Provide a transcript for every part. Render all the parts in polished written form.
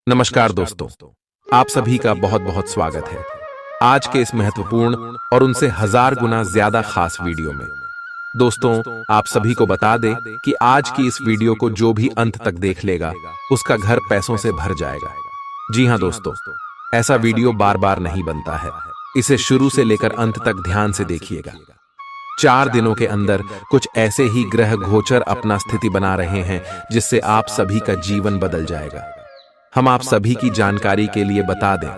नमस्कार दोस्तों, आप सभी का बहुत बहुत स्वागत है आज के इस महत्वपूर्ण और उनसे हजार गुना ज्यादा खास वीडियो में। दोस्तों, आप सभी को बता दें कि आज की इस वीडियो को जो भी अंत तक देख लेगा उसका घर पैसों से भर जाएगा। जी हाँ दोस्तों, ऐसा वीडियो बार बार नहीं बनता है। इसे शुरू से लेकर अंत तक ध्यान से देखिएगा। 4 दिनों के अंदर कुछ ऐसे ही ग्रह गोचर अपना स्थिति बना रहे हैं जिससे आप सभी का जीवन बदल जाएगा। हम आप सभी की जानकारी के लिए बता दें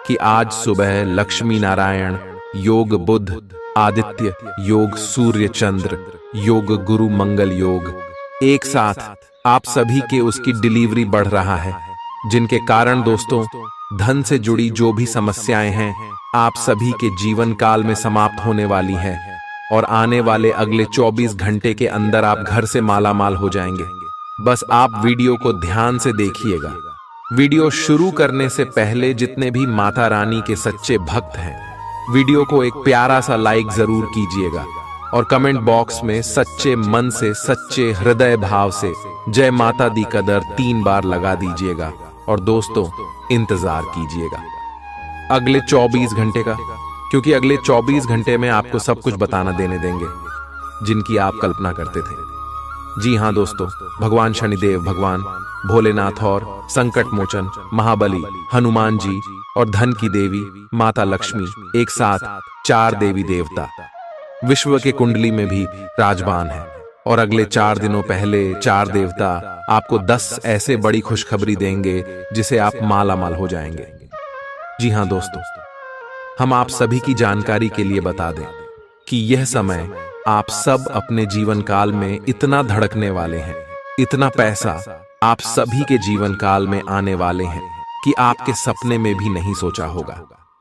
कि आज सुबह लक्ष्मी नारायण योग, बुध आदित्य योग, सूर्य चंद्र योग, गुरु मंगल योग एक साथ आप सभी के उसकी डिलीवरी बढ़ रहा है, जिनके कारण दोस्तों धन से जुड़ी जो भी समस्याएं हैं आप सभी के जीवन काल में समाप्त होने वाली है और आने वाले अगले 24 घंटे के अंदर आप घर से मालामाल हो जाएंगे। बस आप वीडियो को ध्यान से देखिएगा। वीडियो शुरू करने से पहले जितने भी माता रानी के सच्चे भक्त हैं वीडियो को एक प्यारा सा लाइक जरूर कीजिएगा और कमेंट बॉक्स में सच्चे मन से, सच्चे हृदय भाव से जय माता दी कदर 3 बार लगा दीजिएगा। और दोस्तों इंतजार कीजिएगा अगले 24 घंटे का, क्योंकि अगले 24 घंटे में आपको सब कुछ बताना देने देंगे जिनकी आप कल्पना करते थे। जी हाँ दोस्तों, भगवान शनिदेव, भगवान भोलेनाथ और संकट मोचन महाबली हनुमान जी और धन की देवी माता लक्ष्मी एक साथ 4 देवी देवता विश्व के कुंडली में भी राजबान है। और अगले 4 दिनों पहले 4 देवता आपको 10 ऐसे बड़ी खुशखबरी देंगे जिसे आप माला माल हो जाएंगे। जी हाँ दोस्तों, हम आप सभी की जानकारी के लिए बता दें कि यह समय आप सब अपने जीवन काल में इतना धड़कने वाले हैं, इतना पैसा आप सभी के जीवन काल में आने वाले हैं कि आपके सपने में भी नहीं सोचा होगा।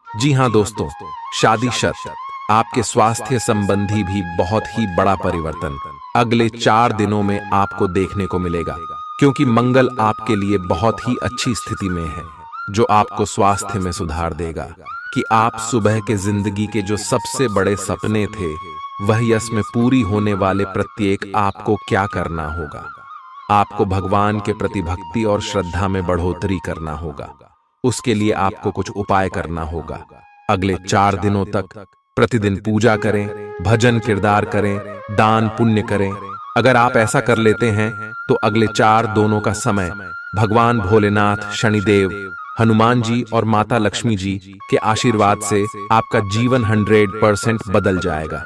जी हाँ दोस्तों, शादी शर्त आपके स्वास्थ्य संबंधी भी बहुत ही बड़ा परिवर्तन अगले 4 दिनों में आपको देखने को मिलेगा, क्योंकि मंगल आपके लिए बहुत ही अच्छी स्थिति में है जो आपको स्वास्थ्य में सुधार देगा कि आप सुबह के जिंदगी के जो सबसे बड़े सपने थे वह यश में पूरी होने वाले प्रत्येक आपको क्या करना होगा। आपको भगवान के प्रति भक्ति और श्रद्धा में बढ़ोतरी करना होगा। उसके लिए आपको कुछ उपाय करना होगा। अगले 4 दिनों तक प्रतिदिन पूजा करें, भजन किरदार करें, दान पुण्य करें। अगर आप ऐसा कर लेते हैं तो अगले 4 दिनों का समय भगवान भोलेनाथ, शनिदेव, हनुमान जी और माता लक्ष्मी जी के आशीर्वाद से आपका जीवन 100% बदल जाएगा।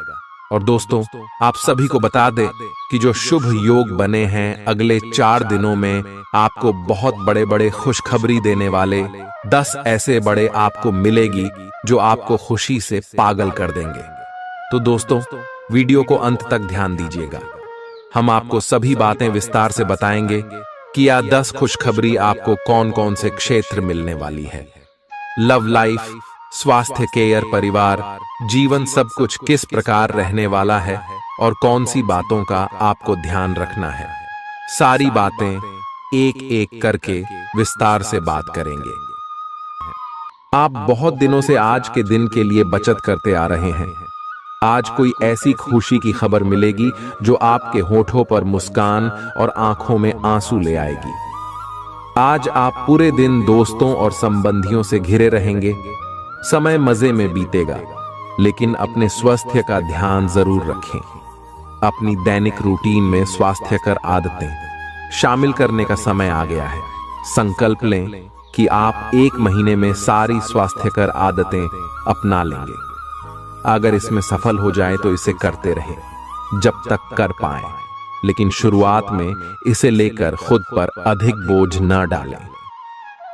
और दोस्तों आप सभी को बता दें कि जो शुभ योग बने हैं अगले 4 दिनों में आपको बहुत बड़े बड़े खुशखबरी देने वाले 10 ऐसे बड़े आपको मिलेगी जो आपको खुशी से पागल कर देंगे। तो दोस्तों वीडियो को अंत तक ध्यान दीजिएगा। हम आपको सभी बातें विस्तार से बताएंगे कि यह 10 खुशखबरी आपको कौन कौन से क्षेत्र मिलने वाली है। लव लाइफ, स्वास्थ्य, केयर, परिवार, जीवन सब कुछ किस प्रकार रहने वाला है और कौन सी बातों का आपको ध्यान रखना है, सारी बातें एक एक करके विस्तार से बात करेंगे। आप बहुत दिनों से आज के दिन के लिए बचत करते आ रहे हैं। आज कोई ऐसी खुशी की खबर मिलेगी जो आपके होठों पर मुस्कान और आंखों में आंसू ले आएगी। आज आप पूरे दिन दोस्तों और संबंधियों से घिरे रहेंगे। समय मजे में बीतेगा, लेकिन अपने स्वास्थ्य का ध्यान जरूर रखें। अपनी दैनिक रूटीन में स्वास्थ्यकर आदतें शामिल करने का समय आ गया है। संकल्प लें कि आप 1 महीने में सारी स्वास्थ्यकर आदतें अपना लेंगे। अगर इसमें सफल हो जाए तो इसे करते रहें जब तक कर पाएं, लेकिन शुरुआत में इसे लेकर खुद पर अधिक बोझ न डालें।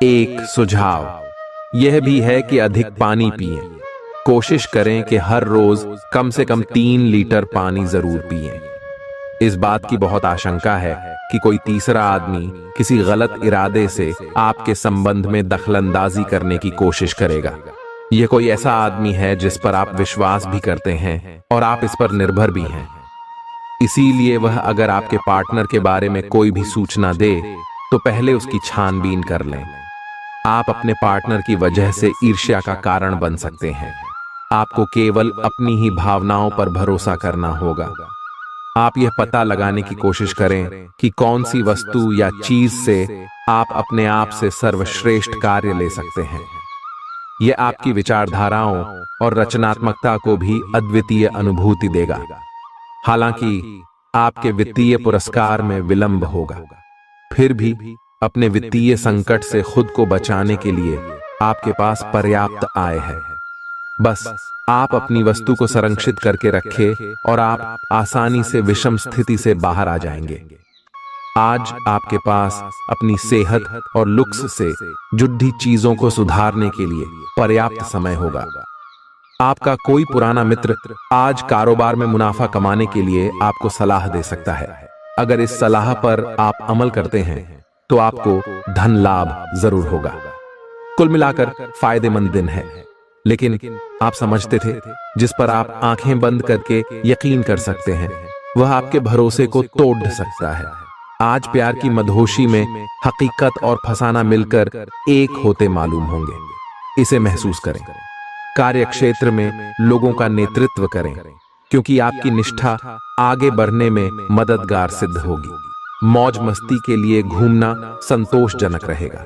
एक सुझाव यह भी है कि अधिक पानी पिएं। कोशिश करें कि हर रोज कम से कम 3 लीटर पानी जरूर पिएं। इस बात की बहुत आशंका है कि कोई तीसरा आदमी किसी गलत इरादे से आपके संबंध में दखलंदाजी करने की कोशिश करेगा। यह कोई ऐसा आदमी है जिस पर आप विश्वास भी करते हैं और आप इस पर निर्भर भी हैं। इसीलिए वह अगर आपके पार्टनर के बारे में कोई भी सूचना दे तो पहले उसकी छानबीन कर लें। आप अपने पार्टनर की वजह से ईर्ष्या का कारण बन सकते हैं। आपको केवल अपनी ही भावनाओं पर भरोसा करना होगा। आप यह पता लगाने की कोशिश करें कि कौन सी वस्तु या चीज से आप अपने आप से सर्वश्रेष्ठ कार्य ले सकते हैं। यह आपकी विचारधाराओं और रचनात्मकता को भी अद्वितीय अनुभूति देगा। हालांकि आपके वित्तीय पुरस्कार में विलंब होगा, फिर भी अपने वित्तीय संकट से खुद को बचाने के लिए आपके पास पर्याप्त आय है। बस आप अपनी वस्तु को संरक्षित करके रखें और आप आसानी से विषम स्थिति से बाहर आ जाएंगे। आज आपके पास अपनी सेहत और लुक्स से जुड़ी चीजों को सुधारने के लिए पर्याप्त समय होगा। आपका कोई पुराना मित्र आज कारोबार में मुनाफा कमाने के लिए आपको सलाह दे सकता है। अगर इस सलाह पर आप अमल करते हैं तो आपको धन लाभ जरूर होगा। कुल मिलाकर फायदेमंद दिन है, लेकिन आप समझते थे जिस पर आप आंखें बंद करके यकीन कर सकते हैं, वह आपके भरोसे को तोड़ सकता है। आज प्यार की मदहोशी में हकीकत और फसाना मिलकर एक होते मालूम होंगे। इसे महसूस करें। कार्यक्षेत्र में लोगों का नेतृत्व करें, क्योंकि आपकी निष्ठा आगे बढ़ने में मददगार सिद्ध होगी। मौज मस्ती के लिए घूमना संतोषजनक रहेगा।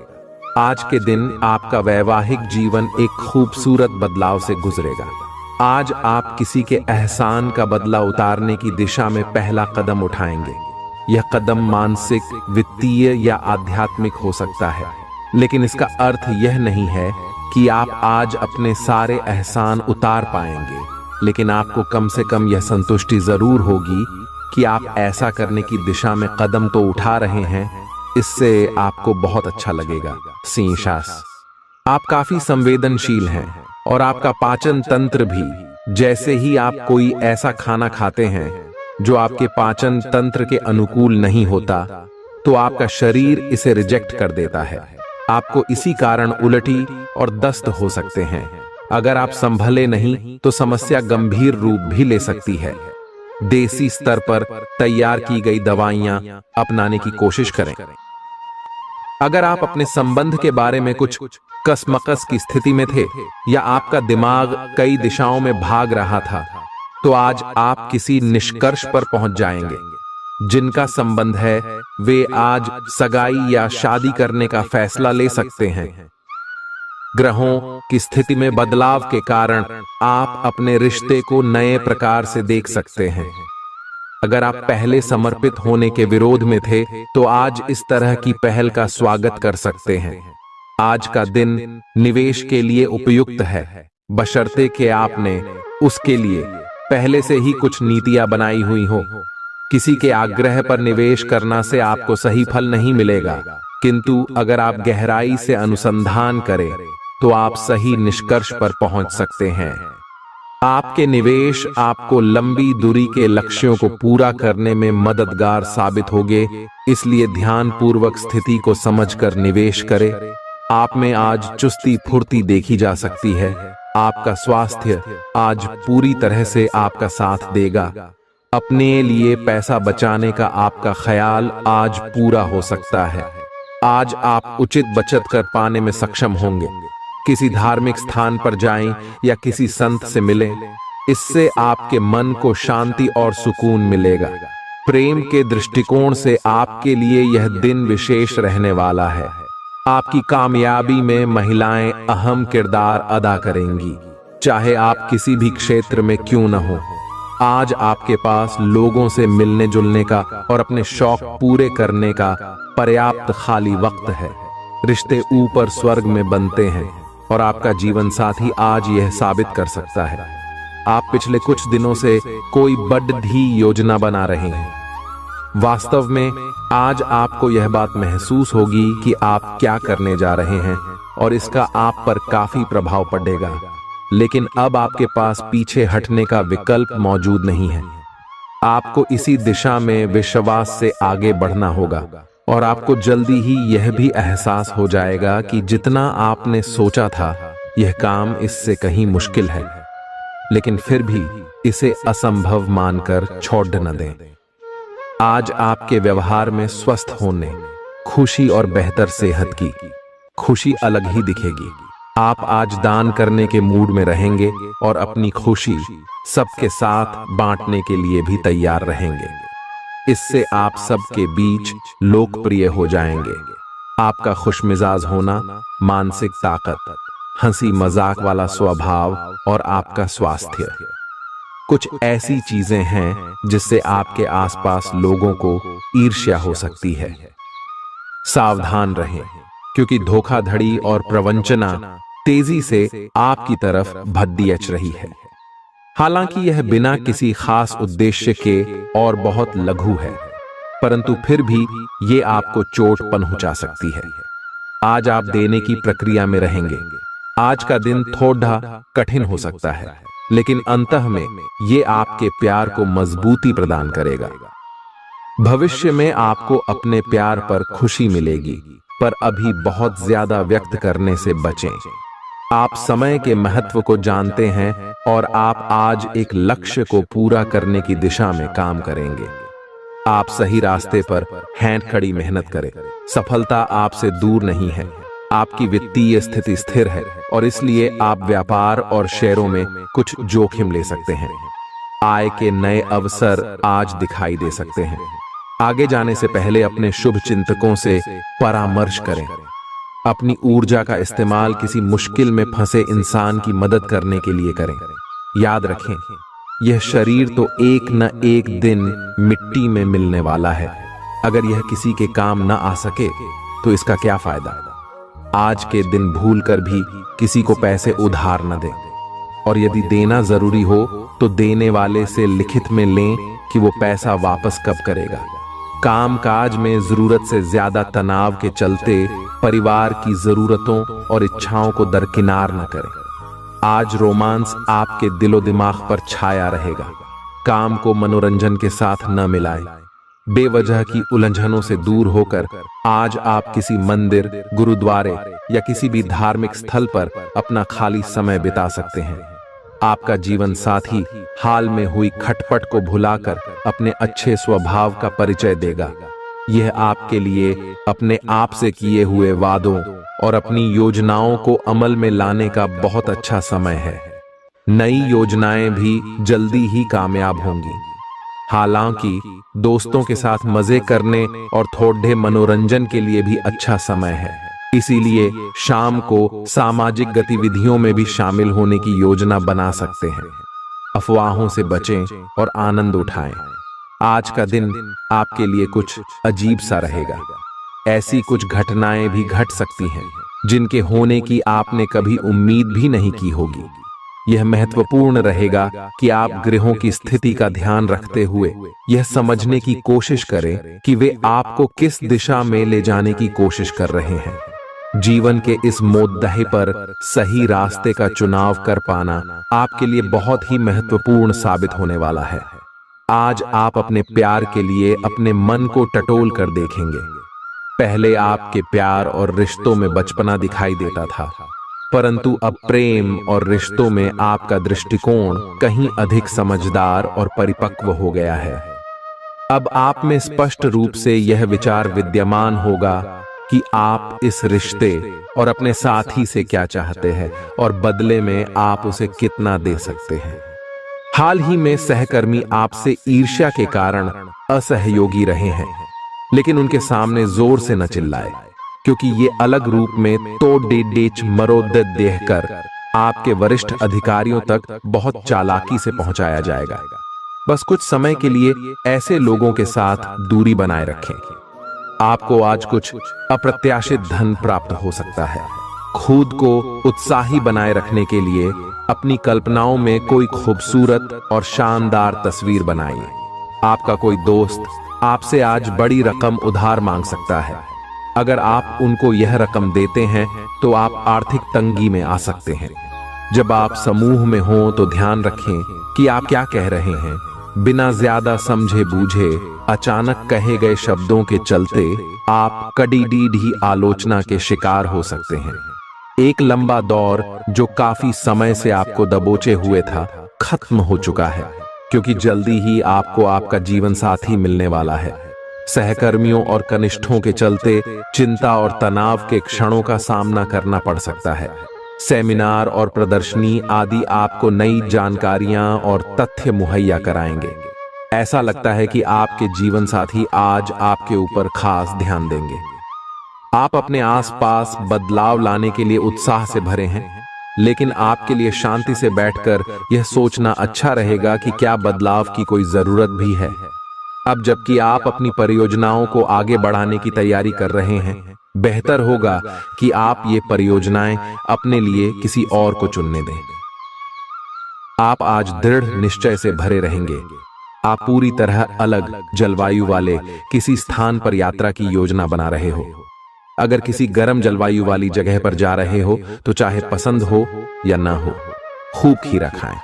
आज के दिन आपका वैवाहिक जीवन एक खूबसूरत बदलाव से गुजरेगा। आज आप किसी के एहसान का बदला उतारने की दिशा में पहला कदम उठाएंगे। यह कदम मानसिक, वित्तीय या आध्यात्मिक हो सकता है, लेकिन इसका अर्थ यह नहीं है कि आप आज अपने सारे एहसान उतार पाएंगे, लेकिन आपको कम से कम यह संतुष्टि जरूर होगी कि आप ऐसा करने की दिशा में कदम तो उठा रहे हैं। इससे आपको बहुत अच्छा लगेगा। सिंहशास, आप काफी संवेदनशील हैं और आपका पाचन तंत्र भी। जैसे ही आप कोई ऐसा खाना खाते हैं जो आपके पाचन तंत्र के अनुकूल नहीं होता, तो आपका शरीर इसे रिजेक्ट कर देता है। आपको इसी कारण उल्टी और दस्त हो सकते हैं। अगर आप संभले नहीं तो समस्या गंभीर रूप भी ले सकती है। देसी स्तर पर तैयार की गई दवाइयां अपनाने की कोशिश करें। अगर आप अपने संबंध के बारे में कुछ कसमकस की स्थिति में थे या आपका दिमाग कई दिशाओं में भाग रहा था, तो आज आप किसी निष्कर्ष पर पहुंच जाएंगे। जिनका संबंध है वे आज सगाई या शादी करने का फैसला ले सकते हैं। ग्रहों की स्थिति में बदलाव के कारण आप अपने रिश्ते को नए प्रकार से देख सकते हैं। अगर आप पहले समर्पित होने के विरोध में थे, तो आज इस तरह की पहल का स्वागत कर सकते हैं। आज का दिन निवेश के लिए उपयुक्त है, बशर्ते कि आपने उसके लिए पहले से ही कुछ नीतियां बनाई हुई हो। किसी के आग्रह पर निवेश करना से आपको सही फल नहीं मिलेगा, किंतु अगर आप गहराई से अनुसंधान करें तो आप सही निष्कर्ष पर पहुंच सकते हैं। आपके निवेश आपको लंबी दूरी के लक्ष्यों को पूरा करने में मददगार साबित होंगे, इसलिए ध्यानपूर्वक स्थिति को समझकर निवेश करें। आप में आज चुस्ती फुर्ती देखी जा सकती है। आपका स्वास्थ्य आज पूरी तरह से आपका साथ देगा। अपने लिए पैसा बचाने का आपका ख्याल आज पूरा हो सकता है। आज आप उचित बचत कर पाने में सक्षम होंगे। किसी धार्मिक स्थान पर जाएं या किसी संत से मिलें, इससे आपके मन को शांति और सुकून मिलेगा। प्रेम के दृष्टिकोण से आपके लिए यह दिन विशेष रहने वाला है। आपकी कामयाबी में महिलाएं अहम किरदार अदा करेंगी, चाहे आप किसी भी क्षेत्र में क्यों न हो। आज आपके पास लोगों से मिलने जुलने का और अपने शौक पूरे करने का पर्याप्त खाली वक्त है। रिश्ते ऊपर स्वर्ग में बनते हैं और आपका जीवन साथी आज यह साबित कर सकता है। आप पिछले कुछ दिनों से कोई बड़ी योजना बना रहे हैं। वास्तव में आज आपको यह बात महसूस होगी कि आप क्या करने जा रहे हैं और इसका आप पर काफी प्रभाव पड़ेगा, लेकिन अब आपके पास पीछे हटने का विकल्प मौजूद नहीं है। आपको इसी दिशा में विश्वास से आगे बढ़ना होगा और आपको जल्दी ही यह भी एहसास हो जाएगा कि जितना आपने सोचा था यह काम इससे कहीं मुश्किल है, लेकिन फिर भी इसे असंभव मानकर छोड़ न दें। आज आपके व्यवहार में स्वस्थ होने, खुशी और बेहतर सेहत की खुशी अलग ही दिखेगी। आप आज दान करने के मूड में रहेंगे और अपनी खुशी सबके साथ बांटने के लिए भी तैयार रहेंगे। इससे आप सबके बीच लोकप्रिय हो जाएंगे। आपका खुशमिजाज होना, मानसिक ताकत, हंसी मजाक वाला स्वभाव और आपका स्वास्थ्य कुछ ऐसी चीजें हैं जिससे आपके आसपास लोगों को ईर्ष्या हो सकती है। सावधान रहें, क्योंकि धोखाधड़ी और प्रवंचना तेजी से आपकी तरफ भद्दी रही है। हालांकि यह बिना किसी खास उद्देश्य के और बहुत लघु है, परंतु फिर भी ये आपको चोट पहुंचा सकती है। आज आप देने की प्रक्रिया में रहेंगे। आज का दिन थोड़ा कठिन हो सकता है, लेकिन अंतः में ये आपके प्यार को मजबूती प्रदान करेगा। भविष्य में आपको अपने प्यार पर खुशी मिलेगी, पर अभी बहुत ज्यादा व्यक्त करने से बचें। आप समय के महत्व को जानते हैं और आप आज एक लक्ष्य को पूरा करने की दिशा में काम करेंगे। आप सही रास्ते पर हैंड खड़ी मेहनत करें। सफलता आपसे दूर नहीं है। आपकी वित्तीय स्थिति स्थिर है और इसलिए आप व्यापार और शेयरों में कुछ जोखिम ले सकते हैं। आय के नए अवसर आज दिखाई दे सकते हैं। आगे जाने से पहले अपने शुभ चिंतकों से परामर्श करें। अपनी ऊर्जा का इस्तेमाल किसी मुश्किल में फंसे इंसान की मदद करने के लिए करें। याद रखें, यह शरीर तो एक न एक दिन मिट्टी में मिलने वाला है। अगर यह किसी के काम न आ सके तो इसका क्या फायदा। आज के दिन भूलकर भी किसी को पैसे उधार न दें, और यदि देना जरूरी हो तो देने वाले से लिखित में लें कि वो पैसा वापस कब करेगा। कामकाज में जरूरत से ज्यादा तनाव के चलते परिवार की जरूरतों और इच्छाओं को दरकिनार न करें। आज रोमांस आपके दिलो दिमाग पर छाया रहेगा। काम को मनोरंजन के साथ न मिलाएं। बेवजह की उलझनों से दूर होकर आज आप किसी मंदिर, गुरुद्वारे या किसी भी धार्मिक स्थल पर अपना खाली समय बिता सकते हैं। आपका जीवन साथी हाल में हुई खटपट को भुलाकर अपने अच्छे स्वभाव का परिचय देगा। यह आपके लिए अपने आप से किए हुए वादों और अपनी योजनाओं को अमल में लाने का बहुत अच्छा समय है। नई योजनाएं भी जल्दी ही कामयाब होंगी। हालांकि दोस्तों के साथ मजे करने और थोड़े मनोरंजन के लिए भी अच्छा समय है। इसीलिए शाम को सामाजिक गतिविधियों में भी शामिल होने की योजना बना सकते हैं। अफवाहों से बचें और आनंद उठाएं। आज का दिन आपके लिए कुछ अजीब सा रहेगा। ऐसी कुछ घटनाएं भी घट सकती हैं जिनके होने की आपने कभी उम्मीद भी नहीं की होगी। यह महत्वपूर्ण रहेगा कि आप ग्रहों की स्थिति का ध्यान रखते हुए यह समझने की कोशिश करें कि वे आपको किस दिशा में ले जाने की कोशिश कर रहे हैं। जीवन के इस मोद्दे पर सही रास्ते का चुनाव कर पाना आपके लिए बहुत ही महत्वपूर्ण साबित होने वाला है। आज आप अपने प्यार के लिए अपने मन को टटोल कर देखेंगे। पहले आपके प्यार और रिश्तों में बचपना दिखाई देता था, परंतु अब प्रेम और रिश्तों में आपका दृष्टिकोण कहीं अधिक समझदार और परिपक्व हो गया है। अब आप में स्पष्ट रूप से यह विचार विद्यमान होगा कि आप इस रिश्ते और अपने साथी से क्या चाहते हैं और बदले में आप उसे कितना दे सकते हैं। हाल ही में सहकर्मी आपसे ईर्ष्या के कारण असहयोगी रहे हैं, लेकिन उनके सामने जोर से न चिल्लाए, क्योंकि ये अलग रूप में तो डेच मरोद देकर आपके वरिष्ठ अधिकारियों तक बहुत चालाकी से पहुंचाया जाएगा। बस कुछ समय के लिए ऐसे लोगों के साथ दूरी बनाए रखें। आपको आज कुछ अप्रत्याशित धन प्राप्त हो सकता है। खुद को उत्साही बनाए रखने के लिए अपनी कल्पनाओं में कोई खूबसूरत और शानदार तस्वीर बनाइए। आपका कोई दोस्त आपसे आज बड़ी रकम उधार मांग सकता है। अगर आप उनको यह रकम देते हैं तो आप आर्थिक तंगी में आ सकते हैं। जब आप समूह में हों तो ध्यान रखें कि आप क्या कह रहे हैं। बिना ज्यादा समझे बूझे अचानक कहे गए शब्दों के चलते आप कड़ी आलोचना के शिकार हो सकते हैं। एक लंबा दौर जो काफी समय से आपको दबोचे हुए था खत्म हो चुका है, क्योंकि जल्दी ही आपको आपका जीवन साथी मिलने वाला है। सहकर्मियों और कनिष्ठों के चलते चिंता और तनाव के क्षणों का सामना करना पड़ सकता है। सेमिनार और प्रदर्शनी आदि आपको नई जानकारियां और तथ्य मुहैया कराएंगे। ऐसा लगता है कि आपके जीवन साथी आज आपके ऊपर खास ध्यान देंगे। आप अपने आसपास बदलाव लाने के लिए उत्साह से भरे हैं, लेकिन आपके लिए शांति से बैठकर यह सोचना अच्छा रहेगा कि क्या बदलाव की कोई जरूरत भी है। अब जबकि आप अपनी परियोजनाओं को आगे बढ़ाने की तैयारी कर रहे हैं, बेहतर होगा कि आप ये परियोजनाएं अपने लिए किसी और को चुनने दें। आप आज दृढ़ निश्चय से भरे रहेंगे। आप पूरी तरह अलग जलवायु वाले किसी स्थान पर यात्रा की योजना बना रहे हो। अगर किसी गर्म जलवायु वाली जगह पर जा रहे हो तो चाहे पसंद हो या ना हो, खूब खीरा खाएं।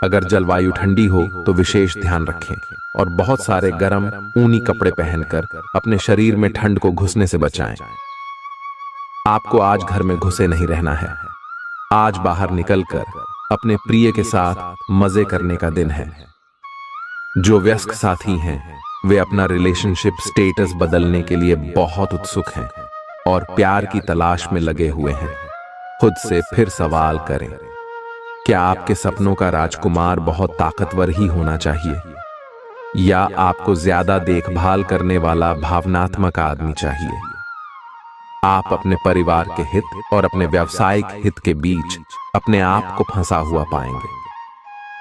अगर जलवायु ठंडी हो तो विशेष ध्यान रखें और बहुत सारे गर्म ऊनी कपड़े पहनकर अपने शरीर में ठंड को घुसने से बचाएं। आपको आज घर में घुसे नहीं रहना है। आज बाहर निकलकर अपने प्रिय के साथ मजे करने का दिन है। जो वयस्क साथी हैं, वे अपना रिलेशनशिप स्टेटस बदलने के लिए बहुत उत्सुक हैं और प्यार की तलाश में लगे हुए हैं। खुद से फिर सवाल करें, क्या आपके सपनों का राजकुमार बहुत ताकतवर ही होना चाहिए या आपको ज्यादा देखभाल करने वाला भावनात्मक आदमी चाहिए? आप अपने परिवार के हित और अपने व्यावसायिक हित के बीच अपने आप को फंसा हुआ पाएंगे।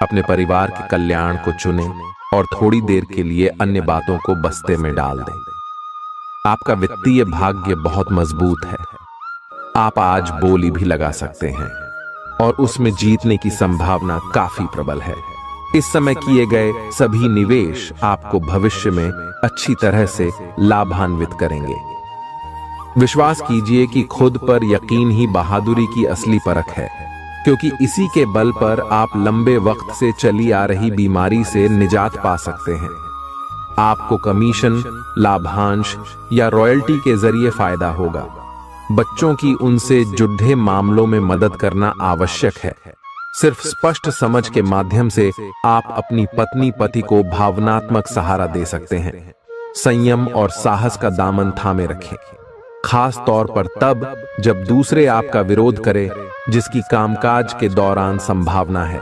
अपने परिवार के कल्याण को चुनें और थोड़ी देर के लिए अन्य बातों को बस्ते में डाल दें। आपका वित्तीय भाग्य बहुत मजबूत है। आप आज बोली भी लगा सकते हैं और उसमें जीतने की संभावना काफी प्रबल है। इस समय किए गए सभी निवेश आपको भविष्य में अच्छी तरह से लाभान्वित करेंगे। विश्वास कीजिए कि खुद पर यकीन ही बहादुरी की असली परख है, क्योंकि इसी के बल पर आप लंबे वक्त से चली आ रही बीमारी से निजात पा सकते हैं। आपको कमीशन, लाभांश या रॉयल्टी के जरिए फायदा होगा। बच्चों की उनसे जुड़े मामलों में मदद करना आवश्यक है। सिर्फ स्पष्ट समझ के माध्यम से आप अपनी पत्नी पति को भावनात्मक सहारा दे सकते हैं। संयम और साहस का दामन थामे रखें, खास तौर पर तब जब दूसरे आपका विरोध करें, जिसकी कामकाज के दौरान संभावना है।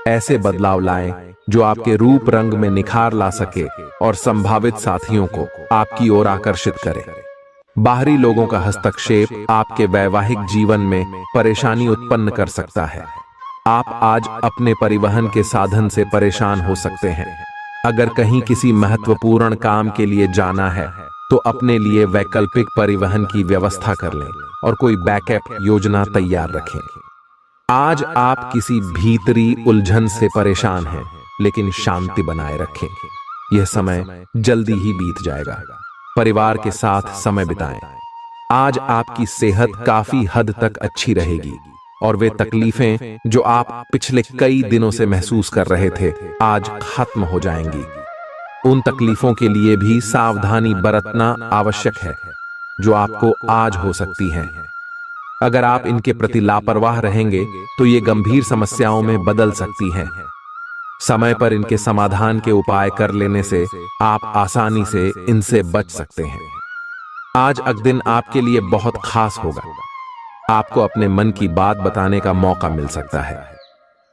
ऐसे बदलाव लाएं जो आपके रूप रंग में निखार ला सके और संभावित साथियों को आपकी ओर आकर्षित करे। बाहरी लोगों का हस्तक्षेप आपके वैवाहिक जीवन में परेशानी उत्पन्न कर सकता है। आप आज अपने परिवहन के साधन से परेशान हो सकते हैं। अगर कहीं किसी महत्वपूर्ण काम के लिए जाना है तो अपने लिए वैकल्पिक परिवहन की व्यवस्था कर लें और कोई बैकअप योजना तैयार रखें। आज आप किसी भीतरी उलझन से परेशान हैं, लेकिन शांति बनाए रखें। यह समय जल्दी ही बीत जाएगा। परिवार के साथ समय बिताएं। आज आपकी सेहत काफी हद तक अच्छी रहेगी और वे तकलीफें जो आप पिछले कई दिनों से महसूस कर रहे थे, आज खत्म हो जाएंगी। उन तकलीफों के लिए भी सावधानी बरतना आवश्यक है जो आपको आज हो सकती हैं। अगर आप इनके प्रति लापरवाह रहेंगे तो ये गंभीर समस्याओं में बदल सकती हैं। समय पर इनके समाधान के उपाय कर लेने से आप आसानी से इनसे बच सकते हैं। आज का दिन आपके लिए बहुत खास होगा। आपको अपने मन की बात बताने का मौका मिल सकता है,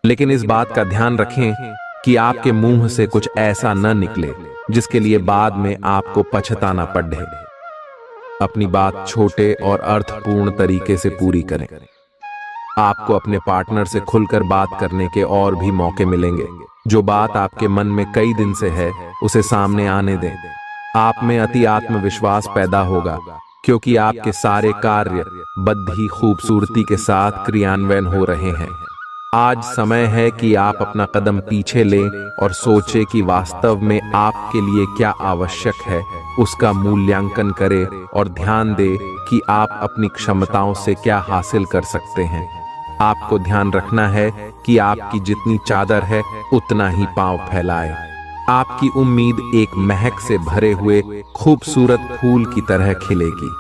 लेकिन इस बात का ध्यान रखें कि आपके मुंह से कुछ ऐसा न निकले जिसके लिए बाद में आपको पछताना पड़े। अपनी बात छोटे और अर्थपूर्ण तरीके से पूरी करें। आपको अपने पार्टनर से खुलकर बात करने के और भी मौके मिलेंगे। जो बात आपके मन में कई दिन से है, उसे सामने आने दें। आप में अति आत्मविश्वास पैदा होगा, क्योंकि आपके सारे कार्य बड़ी खूबसूरती के साथ क्रियान्वयन हो रहे हैं। आज समय है कि आप अपना कदम पीछे लें और सोचें कि वास्तव में आपके लिए क्या आवश्यक है, उसका मूल्यांकन करें और ध्यान दें कि आप अपनी क्षमताओं से क्या हासिल कर सकते हैं। आपको ध्यान रखना है कि आपकी जितनी चादर है उतना ही पांव फैलाए। आपकी उम्मीद एक महक से भरे हुए खूबसूरत फूल की तरह खिलेगी।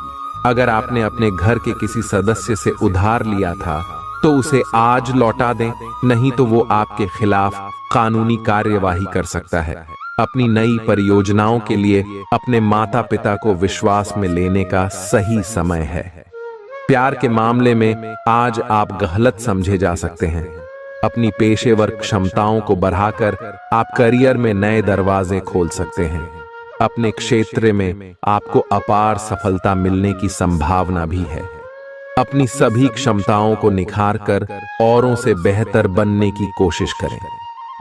अगर आपने अपने घर के किसी सदस्य से उधार लिया था तो उसे आज लौटा दें, नहीं तो वो आपके खिलाफ कानूनी कार्यवाही कर सकता है। अपनी नई परियोजनाओं के लिए अपने माता पिता को विश्वास में लेने का सही समय है। प्यार के मामले में आज आप गलत समझे जा सकते हैं। अपनी पेशेवर क्षमताओं को बढ़ाकर आप करियर में नए दरवाजे खोल सकते हैं। अपने क्षेत्र में आपको अपार सफलता मिलने की संभावना भी है। अपनी सभी क्षमताओं को निखारकर औरों से बेहतर बनने की कोशिश करें।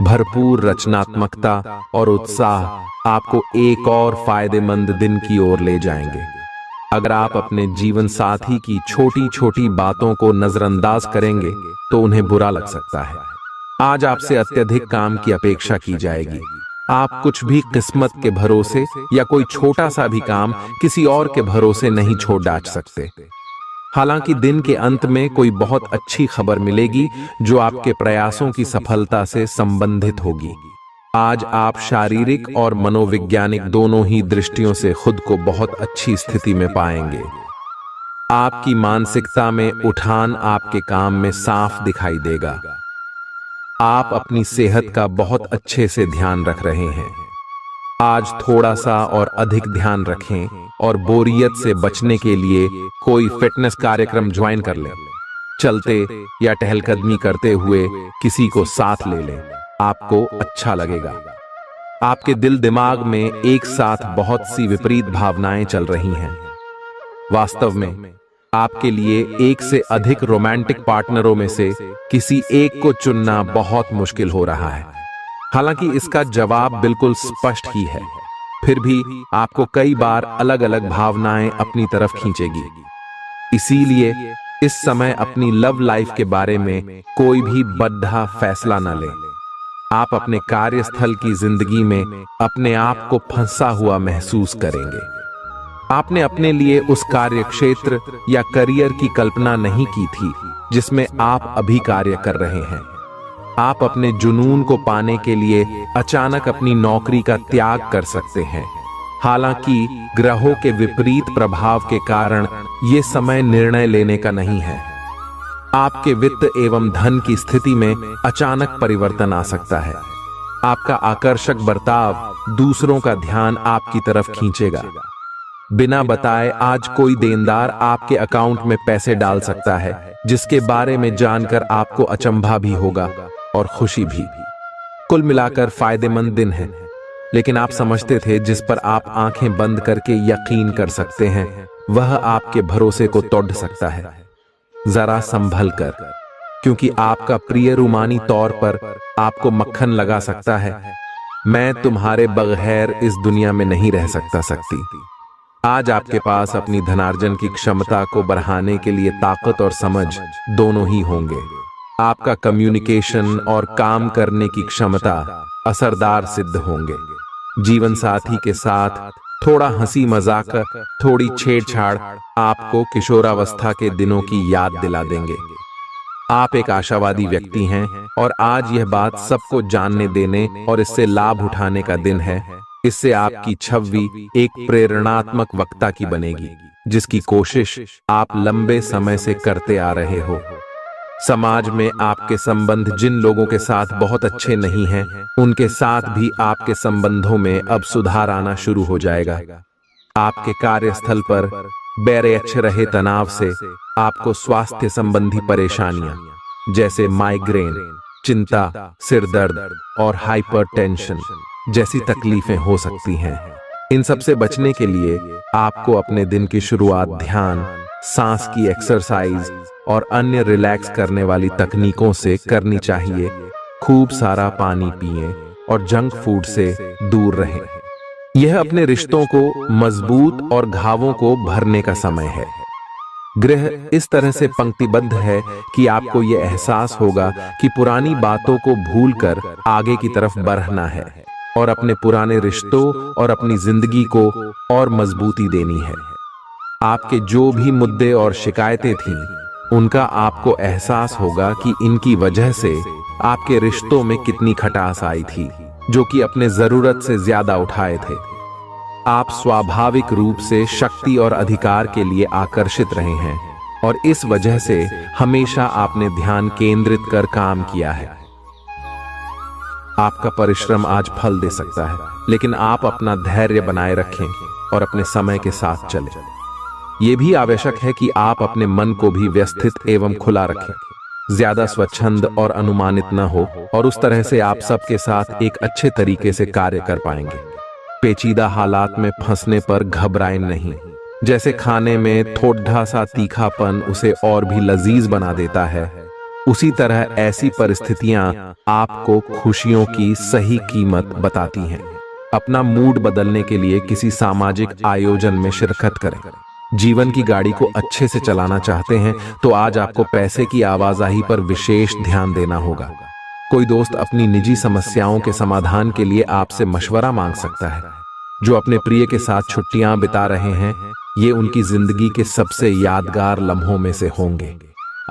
भरपूर रचनात्मकता और उत्साह आपको एक और फायदेमंद दिन की ओर ले जाएंगे। अगर आप अपने जीवन साथी की छोटी छोटी बातों को नजरअंदाज करेंगे तो उन्हें बुरा लग सकता है। आज आपसे अत्यधिक काम की अपेक्षा की जाएगी। आप कुछ भी किस्मत के भरोसे या कोई छोटा सा भी काम किसी और के भरोसे नहीं छोड़ डाल सकते। हालांकि दिन के अंत में कोई बहुत अच्छी खबर मिलेगी जो आपके प्रयासों की सफलता से संबंधित होगी। आज आप शारीरिक और मनोवैज्ञानिक दोनों ही दृष्टियों से खुद को बहुत अच्छी स्थिति में पाएंगे। आपकी मानसिकता में उठान आपके काम में साफ दिखाई देगा। आप अपनी सेहत का बहुत अच्छे से ध्यान रख रहे हैं। आज थोड़ा सा और अधिक ध्यान रखें और बोरियत से बचने के लिए कोई फिटनेस कार्यक्रम ज्वाइन कर लें। चलते या टहलकदमी करते हुए किसी को साथ ले लें, आपको अच्छा लगेगा। आपके दिल दिमाग में एक साथ बहुत सी विपरीत भावनाएं चल रही हैं। वास्तव में आपके लिए एक से अधिक रोमांटिक पार्टनरों में से किसी एक को चुनना बहुत मुश्किल हो रहा है। हालांकि इसका जवाब बिल्कुल स्पष्ट ही है, फिर भी आपको कई बार अलग अलग भावनाएं अपनी तरफ खींचेगी। इसीलिए इस समय अपनी लव लाइफ के बारे में कोई भी बड़ा फैसला न लें। आप अपने कार्यस्थल की जिंदगी में अपने आप को फंसा हुआ महसूस करेंगे। आपने अपने लिए उस कार्य क्षेत्र या करियर की कल्पना नहीं की थी जिसमें आप अभी कार्य कर रहे हैं। आप अपने जुनून को पाने के लिए अचानक अपनी नौकरी का त्याग कर सकते हैं। हालांकि ग्रहों के विपरीत प्रभाव के कारण यह समय निर्णय लेने का नहीं है। आपके वित्त एवं धन की स्थिति में अचानक परिवर्तन आ सकता है। आपका आकर्षक बर्ताव दूसरों का ध्यान आपकी तरफ खींचेगा। बिना बताए आज कोई देनदार आपके अकाउंट में पैसे डाल सकता है, जिसके बारे में जानकर आपको अचंभा भी होगा और खुशी भी। कुल मिलाकर फायदेमंद दिन है, लेकिन आप समझते थे जिस पर आप आंखें बंद करके यकीन कर सकते हैं वह आपके भरोसे को तोड़ सकता है। जरा संभल कर, क्योंकि आपका प्रिय रूमानी तौर पर आपको मक्खन लगा सकता है। मैं तुम्हारे बगैर इस दुनिया में नहीं रह सकती। आज आपके पास अपनी धनार्जन की क्षमता को बढ़ाने के लिए ताकत और समझ दोनों ही होंगे। आपका कम्युनिकेशन और काम करने की क्षमता असरदार सिद्ध होंगे। जीवन साथी के साथ थोड़ा हंसी मजाक, थोड़ी छेड़छाड़ आपको किशोरावस्था के दिनों की याद दिला देंगे। आप एक आशावादी व्यक्ति हैं और आज यह बात सबको जानने देने और इससे लाभ उठाने का दिन है। इससे आपकी छवि एक प्रेरणात्मक वक्ता की बनेगी, जिसकी कोशिश आप लंबे समय से करते आ रहे हो। समाज में आपके संबंध जिन लोगों के साथ बहुत अच्छे नहीं हैं, उनके साथ भी आपके संबंधों में अब सुधार आना शुरू हो जाएगा। आपके कार्यस्थल पर बैरेच रहे तनाव से आपको स्वास्थ्य संबंधी परेशानियां जैसे माइग्रेन, चिंता, सिर दर्द और हाइपरटेंशन जैसी तकलीफें हो सकती हैं। इन सब से बचने के लिए आपको अपने दिन की शुरुआत ध्यान, सांस की एक्सरसाइज और अन्य रिलैक्स करने वाली तकनीकों से करनी चाहिए। खूब सारा पानी पिएं और जंक फूड से दूर रहें। यह अपने रिश्तों को मजबूत और घावों को भरने का समय है। ग्रह इस तरह से पंक्तिबद्ध है कि आपको यह एहसास होगा कि पुरानी बातों को भूलकर आगे की तरफ बढ़ना है और अपने पुराने रिश्तों और अपनी जिंदगी को और मजबूती देनी है। आपके जो भी मुद्दे और शिकायतें थीं, उनका आपको एहसास होगा कि इनकी वजह से आपके रिश्तों में कितनी खटास आई थी, जो कि अपने जरूरत से ज्यादा उठाए थे। आप स्वाभाविक रूप से शक्ति और अधिकार के लिए आकर्षित रहे हैं और इस वजह से हमेशा आपने ध्यान केंद्रित कर काम किया है। आपका परिश्रम आज फल दे सकता है, लेकिन आप अपना धैर्य बनाए रखें और अपने समय के साथ चलें। ये भी आवश्यक है कि आप अपने मन को भी व्यवस्थित एवं खुला रखें, ज्यादा स्वच्छंद और अनुमानित न हो, और उस तरह से आप सबके साथ एक अच्छे तरीके से कार्य कर पाएंगे। पेचीदा हालात में फंसने पर घबराएं नहीं। जैसे खाने में थोड़ा सा तीखापन उसे और भी लजीज बना देता है, उसी तरह ऐसी परिस्थितियां आपको खुशियों की सही कीमत बताती हैं। अपना मूड बदलने के लिए किसी सामाजिक आयोजन में शिरकत करें। जीवन की गाड़ी को अच्छे से चलाना चाहते हैं तो आज आपको पैसे की आवाजाही पर विशेष ध्यान देना होगा। कोई दोस्त अपनी निजी समस्याओं के समाधान के लिए आपसे मशवरा मांग सकता है। जो अपने प्रिय के साथ छुट्टियां बिता रहे हैं, ये उनकी जिंदगी के सबसे यादगार लम्हों में से होंगे।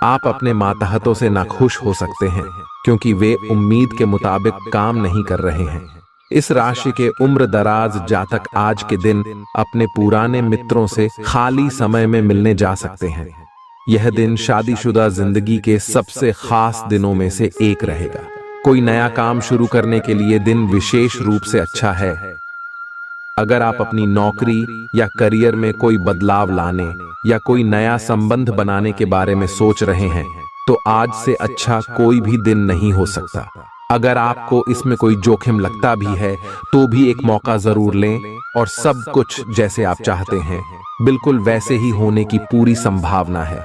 आप अपने मातहतों से नाखुश हो सकते हैं क्योंकि वे उम्मीद के मुताबिक काम नहीं कर रहे हैं। इस राशि के उम्र दराज जातक आज के दिन अपने पुराने मित्रों से खाली समय में मिलने जा सकते हैं। यह दिन शादीशुदा जिंदगी के सबसे खास दिनों में से एक रहेगा। कोई नया काम शुरू करने के लिए दिन विशेष रूप से अच्छा है। अगर आप अपनी नौकरी या करियर में कोई बदलाव लाने या कोई नया संबंध बनाने के बारे में सोच रहे हैं तो आज से अच्छा कोई भी दिन नहीं हो सकता। अगर आपको इसमें कोई जोखिम लगता भी है तो भी एक मौका जरूर लें और सब कुछ जैसे आप चाहते हैं बिल्कुल वैसे ही होने की पूरी संभावना है।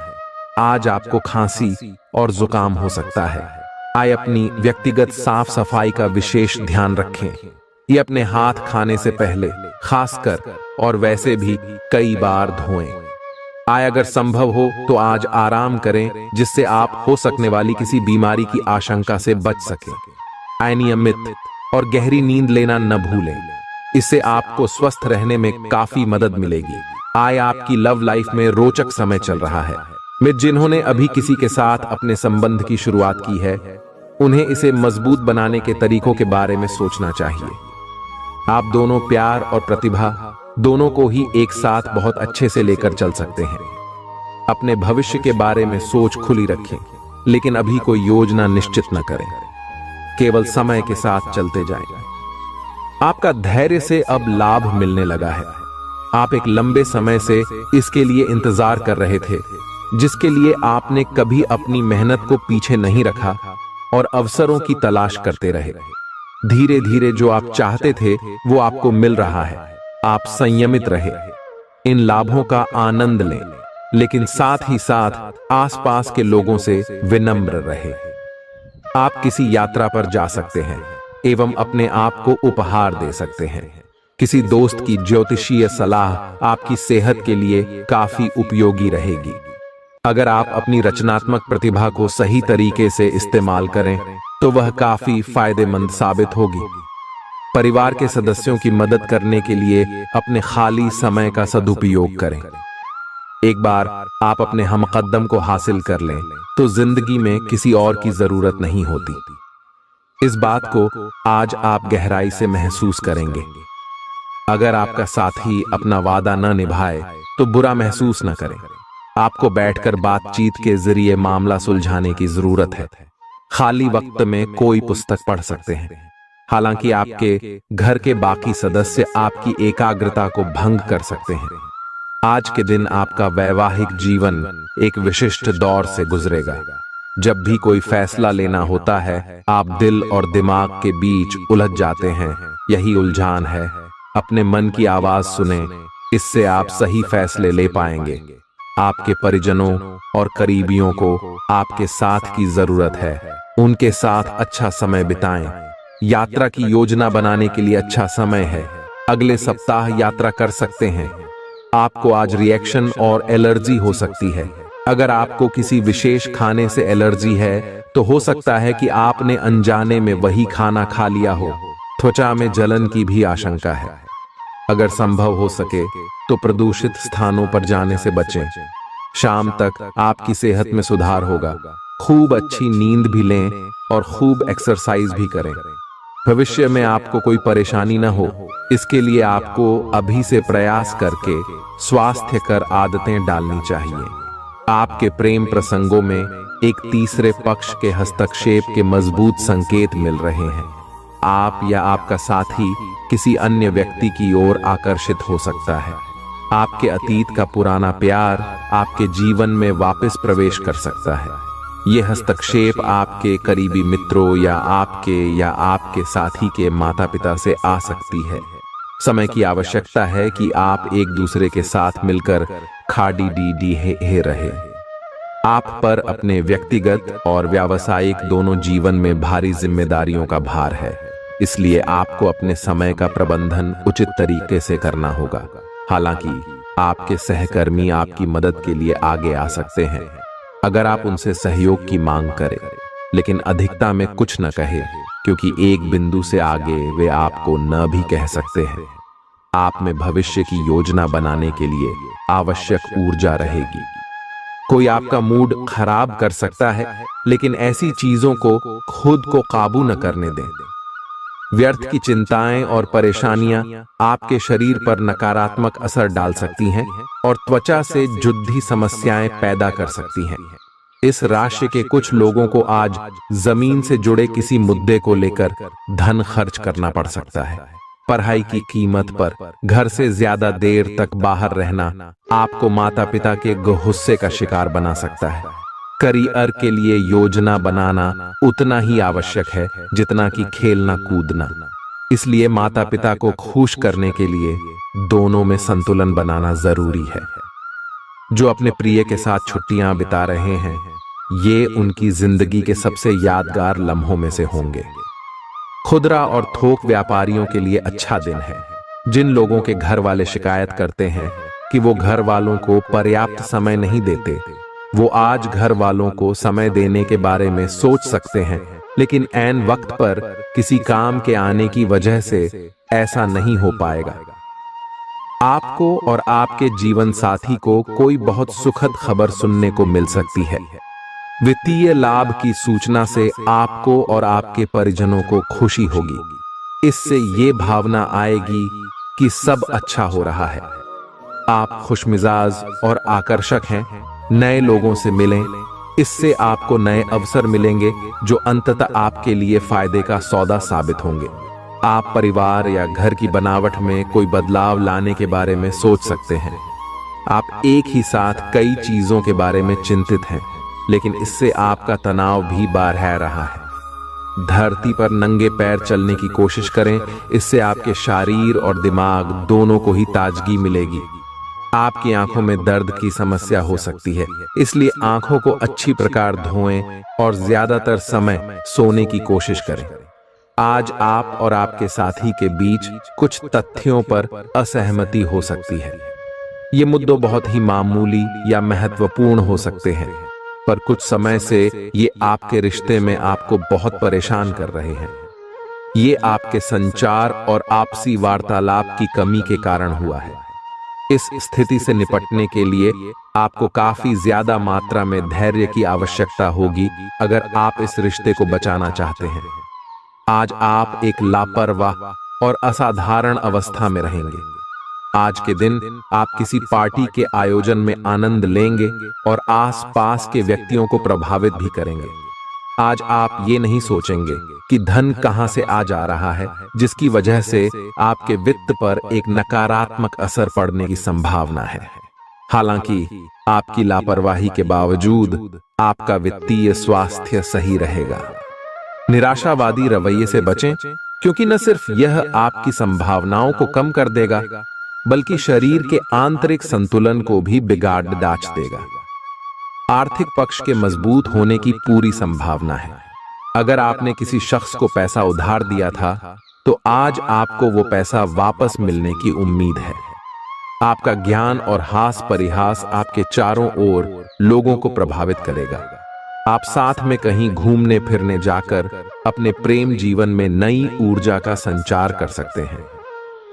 आज आपको खांसी और जुकाम हो सकता है। आइए अपनी व्यक्तिगत साफ सफाई का विशेष ध्यान रखें। ये अपने हाथ खाने से पहले खासकर और वैसे भी कई बार धोएं। आय अगर संभव हो तो आज आराम करें जिससे आप हो सकने वाली किसी बीमारी की आशंका से बच सकें। आय नियमित और गहरी नींद लेना न भूलें, इससे आपको स्वस्थ रहने में काफी मदद मिलेगी। आय आपकी लव लाइफ में रोचक समय चल रहा है। मित्र जिन्होंने अभी किसी के साथ अपने संबंध की शुरुआत की है उन्हें इसे मजबूत बनाने के तरीकों के बारे में सोचना चाहिए। आप दोनों प्यार और प्रतिभा दोनों को ही एक साथ बहुत अच्छे से लेकर चल सकते हैं। अपने भविष्य के बारे में सोच खुली रखें, लेकिन अभी कोई योजना निश्चित न करें। केवल समय के साथ चलते जाएं। आपका धैर्य से अब लाभ मिलने लगा है। आप एक लंबे समय से इसके लिए इंतजार कर रहे थे, जिसके लिए आपने कभी अपनी मेहनत को पीछे नहीं रखा और अवसरों की तलाश करते रहे। धीरे धीरे जो आप चाहते थे वो आपको मिल रहा है। आप संयमित रहे, इन लाभों का आनंद लें, लेकिन साथ ही साथ आसपास के लोगों से विनम्र रहे। आप किसी यात्रा पर जा सकते हैं एवं अपने आप को उपहार दे सकते हैं। किसी दोस्त की ज्योतिषीय सलाह आपकी सेहत के लिए काफी उपयोगी रहेगी। अगर आप अपनी रचनात्मक प्रतिभा को सही तरीके से इस्तेमाल करें तो वह काफी फायदेमंद साबित होगी। परिवार के सदस्यों की मदद करने के लिए अपने खाली समय का सदुपयोग करें। एक बार आप अपने हमकदम को हासिल कर लें तो जिंदगी में किसी और की जरूरत नहीं होती। इस बात को आज आप गहराई से महसूस करेंगे। अगर आपका साथी अपना वादा न निभाए तो बुरा महसूस न करें। आपको बैठकर बातचीत के जरिए मामला सुलझाने की जरूरत है। खाली वक्त में कोई पुस्तक पढ़ सकते हैं। हालांकि आपके घर के बाकी सदस्य आपकी एकाग्रता को भंग कर सकते हैं। आज के दिन आपका वैवाहिक जीवन एक विशिष्ट दौर से गुजरेगा। जब भी कोई फैसला लेना होता है आप दिल और दिमाग के बीच उलझ जाते हैं। यही उलझान है। अपने मन की आवाज सुने, इससे आप सही फैसले ले पाएंगे। आपके परिजनों और करीबियों को आपके साथ की जरूरत है। उनके साथ अच्छा समय बिताएं। यात्रा की योजना बनाने के लिए अच्छा समय है। अगले सप्ताह यात्रा कर सकते हैं। आपको आज रिएक्शन और एलर्जी हो सकती है। अगर आपको किसी विशेष खाने से एलर्जी है तो हो सकता है कि आपने अनजाने में वही खाना खा लिया हो। त्वचा में जलन की भी आशंका है। अगर संभव हो सके तो प्रदूषित स्थानों पर जाने से बचें। शाम तक आपकी सेहत में सुधार होगा। खूब अच्छी नींद भी लें और खूब एक्सरसाइज भी करें। भविष्य में आपको कोई परेशानी न हो, इसके लिए आपको अभी से प्रयास करके स्वास्थ्यकर आदतें डालनी चाहिए। आपके प्रेम प्रसंगों में एक तीसरे पक्ष के हस्तक्षेप के मजबूत संकेत मिल रहे हैं। आप या आपका साथी किसी अन्य व्यक्ति की ओर आकर्षित हो सकता है। आपके अतीत का पुराना प्यार आपके जीवन में वापस प्रवेश कर सकता है। ये हस्तक्षेप आपके करीबी मित्रों या आपके साथी के माता पिता से आ सकती है। समय की आवश्यकता है कि आप एक दूसरे के साथ मिलकर खाड़ी डी हे रहे। आप पर अपने व्यक्तिगत और व्यावसायिक दोनों जीवन में भारी जिम्मेदारियों का भार है, इसलिए आपको अपने समय का प्रबंधन उचित तरीके से करना होगा। हालांकि आपके सहकर्मी आपकी मदद के लिए आगे आ सकते हैं अगर आप उनसे सहयोग की मांग करें, लेकिन अधिकता में कुछ न कहे, क्योंकि एक बिंदु से आगे वे आपको न भी कह सकते हैं। आप में भविष्य की योजना बनाने के लिए आवश्यक ऊर्जा रहेगी। कोई आपका मूड खराब कर सकता है, लेकिन ऐसी चीजों को खुद को काबू न करने दें। व्यर्थ की चिंताएं और परेशानियां आपके शरीर पर नकारात्मक असर डाल सकती हैं और त्वचा से जुद्धी समस्याएं पैदा कर सकती हैं। इस राशि के कुछ लोगों को आज जमीन से जुड़े किसी मुद्दे को लेकर धन खर्च करना पड़ सकता है। पढ़ाई की कीमत पर घर से ज्यादा देर तक बाहर रहना आपको माता पिता के गुस्से का शिकार बना सकता है। करियर के लिए योजना बनाना उतना ही आवश्यक है जितना कि खेलना कूदना। इसलिए माता पिता को खुश करने के लिए दोनों में संतुलन बनाना जरूरी है। जो अपने प्रिय के साथ छुट्टियां बिता रहे हैं, ये उनकी जिंदगी के सबसे यादगार लम्हों में से होंगे। खुदरा और थोक व्यापारियों के लिए अच्छा दिन है। जिन लोगों के घर वाले शिकायत करते हैं कि वो घर वालों को पर्याप्त समय नहीं देते, वो आज घर वालों को समय देने के बारे में सोच सकते हैं, लेकिन ऐन वक्त पर किसी काम के आने की वजह से ऐसा नहीं हो पाएगा। आपको और आपके जीवन साथी को कोई बहुत सुखद खबर सुनने को मिल सकती है। वित्तीय लाभ की सूचना से आपको और आपके परिजनों को खुशी होगी। इससे ये भावना आएगी कि सब अच्छा हो रहा है। आप खुशमिजाज और आकर्षक हैं। नए लोगों से मिलें, इससे आपको नए अवसर मिलेंगे जो अंततः आपके लिए फायदे का सौदा साबित होंगे। आप परिवार या घर की बनावट में कोई बदलाव लाने के बारे में सोच सकते हैं। आप एक ही साथ कई चीजों के बारे में चिंतित हैं, लेकिन इससे आपका तनाव भी बढ़ रहा है। धरती पर नंगे पैर चलने की कोशिश करें, इससे आपके शरीर और दिमाग दोनों को ही ताजगी मिलेगी। आपकी आंखों में दर्द की समस्या हो सकती है, इसलिए आंखों को अच्छी प्रकार धोएं और ज्यादातर समय सोने की कोशिश करें। आज आप और आपके साथी के बीच कुछ तथ्यों पर असहमति हो सकती है। ये मुद्दे बहुत ही मामूली या महत्वपूर्ण हो सकते हैं, पर कुछ समय से ये आपके रिश्ते में आपको बहुत परेशान कर रहे हैं। ये आपके संचार और आपसी वार्तालाप की कमी के कारण हुआ है। इस स्थिति से निपटने के लिए आपको काफी ज्यादा मात्रा में धैर्य की आवश्यकता होगी अगर आप इस रिश्ते को बचाना चाहते हैं। आज आप एक लापरवाह और असाधारण अवस्था में रहेंगे। आज के दिन आप किसी पार्टी के आयोजन में आनंद लेंगे और आसपास के व्यक्तियों को प्रभावित भी करेंगे। आज आप ये नहीं सोचेंगे कि धन कहां से आ जा रहा है, जिसकी वजह से आपके वित्त पर एक नकारात्मक असर पड़ने की संभावना है। हालांकि आपकी लापरवाही के बावजूद आपका वित्तीय स्वास्थ्य सही रहेगा। निराशावादी रवैये से बचें, क्योंकि न सिर्फ यह आपकी संभावनाओं को कम कर देगा, बल्कि शरीर के आंतरिक संतुलन को भी बिगाड़ डाच देगा। आर्थिक पक्ष के मजबूत होने की पूरी संभावना है। अगर आपने किसी शख्स को पैसा उधार दिया था, तो आज आपको वो पैसा वापस मिलने की उम्मीद है। आपका ज्ञान और हास परिहास आपके चारों ओर लोगों को प्रभावित करेगा। आप साथ में कहीं घूमने फिरने जाकर अपने प्रेम जीवन में नई ऊर्जा का संचार कर सकते हैं।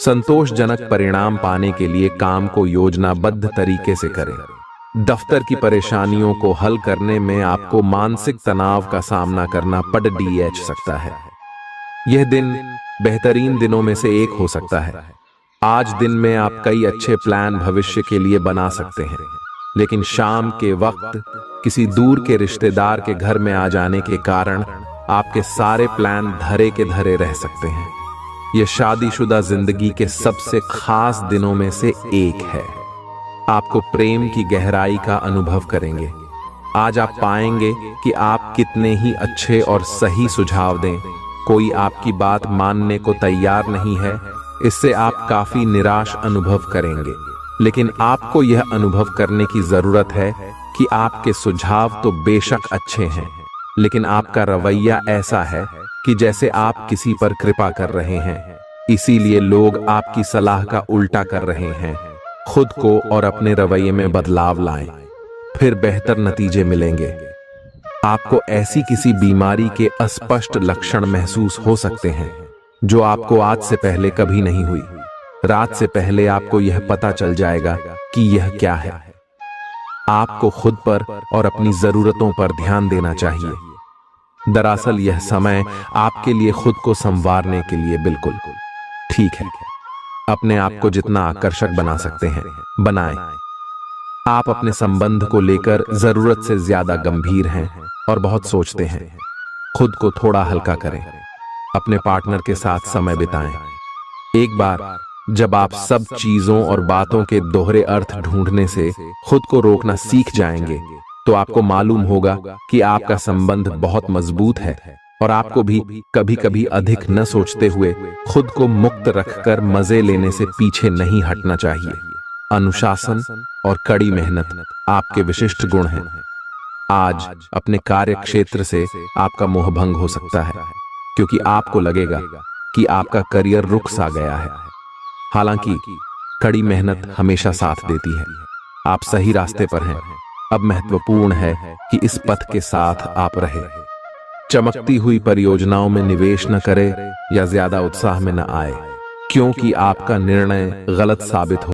संतोषजनक परिणाम पाने के लिए काम को योजनाबद्ध तरीके से करें। दफ्तर की परेशानियों को हल करने में आपको मानसिक तनाव का सामना करना पड़ सकता है। यह दिन बेहतरीन दिनों में से एक हो सकता है। आज दिन में आप कई अच्छे प्लान भविष्य के लिए बना सकते हैं, लेकिन शाम के वक्त किसी दूर के रिश्तेदार के घर में आ जाने के कारण आपके सारे प्लान धरे के धरे रह सकते हैं। यह शादीशुदा जिंदगी के सबसे खास दिनों में से एक है। आपको प्रेम की गहराई का अनुभव करेंगे। आज आप पाएंगे कि आप कितने ही अच्छे और सही सुझाव दें, कोई आपकी बात मानने को तैयार नहीं है। इससे आप काफी निराश अनुभव करेंगे, लेकिन आपको यह अनुभव करने की जरूरत है कि आपके सुझाव तो बेशक अच्छे हैं, लेकिन आपका रवैया ऐसा है कि जैसे आप किसी पर कृपा कर रहे हैं, इसीलिए लोग आपकी सलाह का उल्टा कर रहे हैं। खुद को और अपने रवैये में बदलाव लाएं, फिर बेहतर नतीजे मिलेंगे। आपको ऐसी किसी बीमारी के अस्पष्ट लक्षण महसूस हो सकते हैं जो आपको आज से पहले कभी नहीं हुई। रात से पहले आपको यह पता चल जाएगा कि यह क्या है। आपको खुद पर और अपनी जरूरतों पर ध्यान देना चाहिए। दरअसल यह समय आपके लिए खुद को संवारने के लिए बिल्कुल ठीक है। अपने आप को जितना आकर्षक बना सकते हैं बनाएं। आप अपने संबंध को लेकर जरूरत से ज्यादा गंभीर हैं और बहुत सोचते हैं। खुद को थोड़ा हल्का करें, अपने पार्टनर के साथ समय बिताएं। एक बार जब आप सब चीजों और बातों के दोहरे अर्थ ढूंढने से खुद को रोकना सीख जाएंगे, तो आपको मालूम होगा कि आपका संबंध बहुत मजबूत है और आपको भी कभी कभी अधिक न सोचते हुए खुद को मुक्त रखकर मजे लेने से पीछे नहीं हटना चाहिए। अनुशासन और कड़ी मेहनत आपके विशिष्ट गुण हैं। आज अपने कार्य क्षेत्र से आपका मोहभंग हो सकता है, क्योंकि आपको लगेगा कि आपका करियर रुक सा गया है। हालांकि कड़ी मेहनत हमेशा साथ देती है। आप सही रास्ते पर हैं। अब महत्वपूर्ण है कि इस पथ के साथ आप रहें। चमकती हुई परियोजनाओं में निवेश न करें या ज्यादा उत्साह में न आए, क्योंकि आपका निर्णय गलत साबित हो